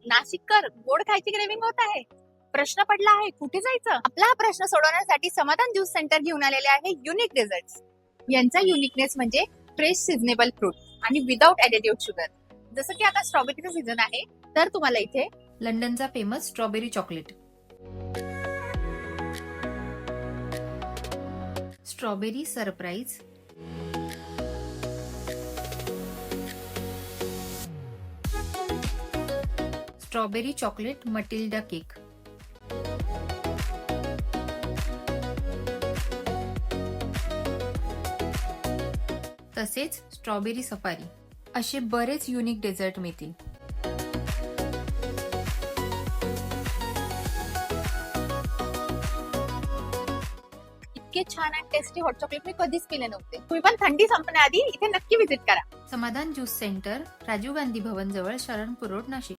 नाशिककर गोड खायची क्रेविंग होत आहे. प्रश्न पडला आहे कुठे जायचं. आपला हा प्रश्न सोडवण्यासाठी समाधान ज्यूस सेंटर घेऊन आलेले आहे युनिक डेझर्ट्स. यांचा युनिकनेस म्हणजे फ्रेश सिजनेबल फ्रूट आणि विदाउट ऍडिटिव्ह शुगर. जसं की आता स्ट्रॉबेरीचा सीझन आहे तर तुम्हाला इथे लंडनचा famous strawberry chocolate, strawberry surprise, strawberry chocolate Matilda cake, तसेच स्ट्रॉबेरी सफारी असे बरेच युनिक डेझर्ट मिळतील. इतके छान आणि टेस्टी हॉट चॉकलेट मी कधीच पिले नव्हते. तुम्ही पण थंडी संपण्याआधी इथे नक्की व्हिजिट करा. समाधान ज्यूस सेंटर, राजीव गांधी भवन जवळ, शरणपूर रोड, नाशिक.